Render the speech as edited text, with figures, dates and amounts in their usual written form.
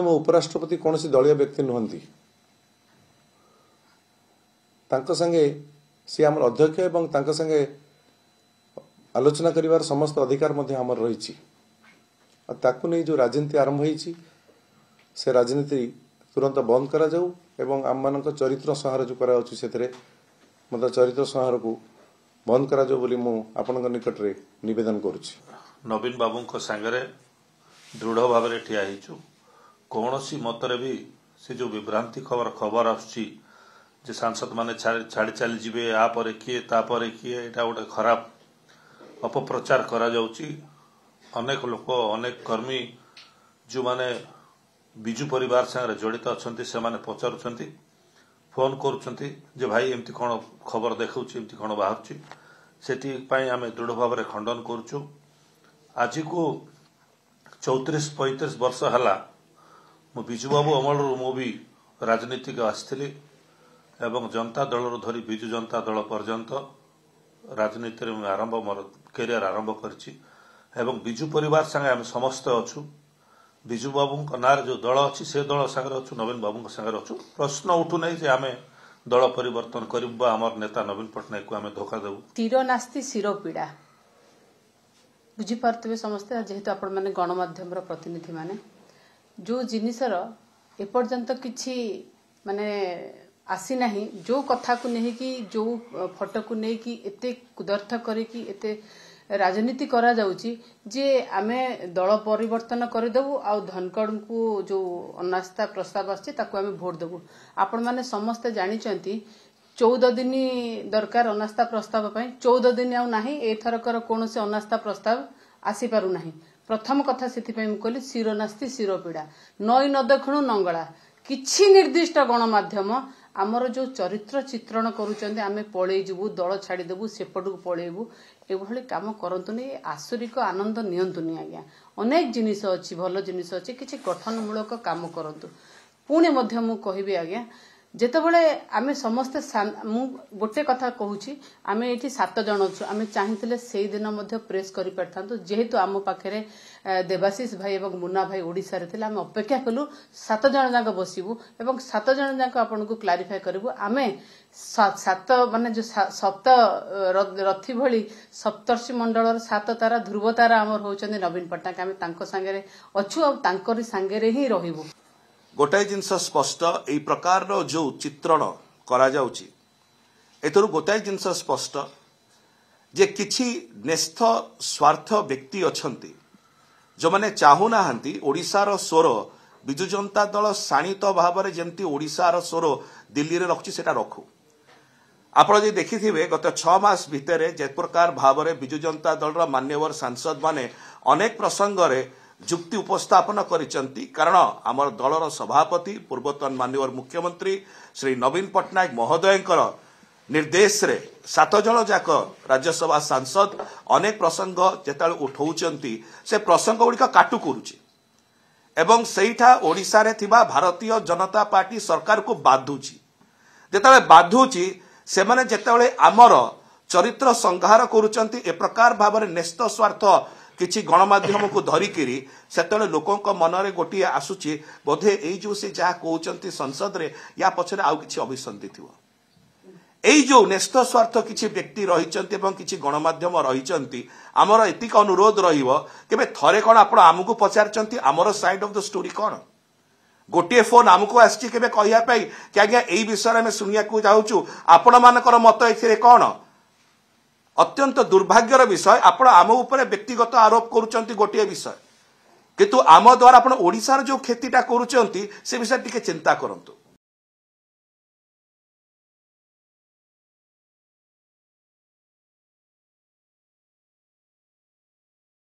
मो उपराष्ट्रपति कौन सी दलीय व्यक्ति नुहंती संगे सी आम अध्यक्ष एवं संगे आलोचना करिवार समस्त अधिकार आमर रही नहीं जो राजनीति आरंभ होती से राजनीति तुरंत बंद करा जाऊ एवं आम मान चरित्र संहार जो करा मतलब चरित्र संहार को बंद करा जाऊ बोली मु आपन निकट रे निवेदन करुछि। नवीन बाबू सांगरे दृढ़ भाव में ठिया होइछु कौन सी मतरे भी से जो विभ्रांति खबर आसुछि जे सांसद माने छाड़ी चली जिवे आ परे किए ता परे किए एटा गोटे खराब अपप्रचार करा जाउछि। अनेक लोक अनेक कर्मी जो माने बिजु परिवार संगे जड़ित अच्छा से माने पचारुछंती फोन करुछंती जे भाई एमती कौन खबर देखौछि एमती कौन बाहरछि सेठी पई आमे दृढ़ भाव में खंडन करूछु। आज को 34-35 वर्ष हला मु बिजु बाबू अमल मु भी राजनीति को आसथिली एवं जनता दल धरी बिजु जनता दल पर्यंत राजनीति में आरंभ मोर कैरियर आरंभ करछि एवं बिजु परिवार संगे आम समस्त अच्छु बिजु बाबू ना जो दल अच्छी से दल सागर अच्छु नवीन बाबू सागर अच्छु प्रश्न उठू नहीं जे आम दल परिवर्तन करूँ आमर नेता नवीन पट्टनायक को आम धोखा देबू। तीर नास्ति शिरो पीड़ा बुझीपारे समस्ते जेहेतु आपण मैंने गणमाध्यम प्रतिनिधि माने जो जिनिसर एपर्यंत किछि माने आसी नहीं जो कथा को नहीं कि जो फोटो को नहीं कि एते कुदर्थ करी कि एते राजनीति करा जाउची जे आमे दल परिवर्तन करदेबू आ धनकड़ को जो अनास्था प्रस्ताव आछे ताको आमे भोट देबू। आपण माने समस्त जानिचंती 14 दिन दरकार अनास्था प्रस्ताव पई 14 दिन आउ नाही एथरकर कोनोसे अनास्था प्रस्ताव आसी पारु नाही। प्रथम कथा सेति पई म कहली शिरोनास्ति शिरो पीड़ा नई न देखणु नंगला किछि निर्दिष्ट गणमाध्यम आमर जो चरित्र चित्रण करुचंदे आमे पळेई जिवु दल छाड़ी देबू सेपटू पळेबू एभली काम करंतुनी आसुरिक आनंद नियंतुनी आज्ञा अनेक जिनिस अछि भल जिनिस अछि किछि गठनमूलक काम करंतु। पुणे मध्य मु कहबी आज्ञा जेतेबेले आमे समस्त मु गोटे कथा कहूची आमे एठी 7 जण अछु आमे चाहिथिले सेही दिन मध्य प्रेस करि परथांतु जेहेतु आम पाखरे देवाशीष भाई एवं मुन्ना भाई ओडिसा रे थिले आमे अपेक्षा कलु 7 जण जाक बसिबु एवं 7 जण जाक आपन को क्लारिफाई करबु आमे 7 माने जो सप्त रथी भली सप्तर्षि मंडलर 7 तारा ध्रुव तारा हमर होचंदी नवीन पट्टनायक आमे तांको संगे अछु आ तांकरी संगे ही रहिबु। गोटाए जिनस स्पष्ट एई प्रकार जो चित्रण करा जाउची एतरु गोटाए जिनस स्पष्ट जे किछि नेस्थ स्वार्थ व्यक्ति अछंती जो माने चाहू नाहंती ओडिसार स्वर बिजु जनता दल शाणित भाव में जेमती ओडिसार स्वर दिल्ली रे रखुची सेटा रखू। आपण जे देखिथिबे गत 6 मास भितरे जे प्रकार भाव में बिजु जनता दल मान्यवर सांसद माने अनेक प्रसंग रे जुक्ति उपस्थापन करिसंती कारण आमर दलर सभापति पूर्वतन माननीय मुख्यमंत्री श्री नवीन पट्टनायक महोदयंकर निर्देश रे 7 जण जाक राज्यसभा सांसद अनेक प्रसंग जेताल उठाउचंती से प्रसंग गुड़िक काटु करुची एवं सेठा ओडिसा रे थिबा भारतीय जनता पार्टी सरकार को बाधुची जेताले बाधुची से माने जेताले आमर चरित्र संहार करुचंती ए प्रकार भाव में नेस्त स्वार्थ किछि गणमाध्यम को धरिकी से लोकों मनरे गोटे आसुची बोधे यही जो से जहाँ कहते संसद रे या पछरे आउ किछि अभिसंधि थिबो एई जो नेस्त स्वार्थ किछि व्यक्ति रहिचंती एवं किछि गणमाध्यम रहिचंती आमर एतिक अनुरोध रहिबो केबे थरे कोन आपण आमुको पचारचंती आमर साइड ऑफ द स्टोरी कोन गोटे फोन आमुको आछि केबे कहिया पई कि आज्ञा एई विषय में सुनिया को जाउछु आपण मानकर मत एथिरे कोन अत्यंत दुर्भाग्यर विषय आपण आम उपरे व्यक्तिगत आरोप करुचंती गोटे विषय किंतु आम द्वारा आपण ओडिसार जो क्षतिटा करुचंती से विषय टिके चिंता करंतु।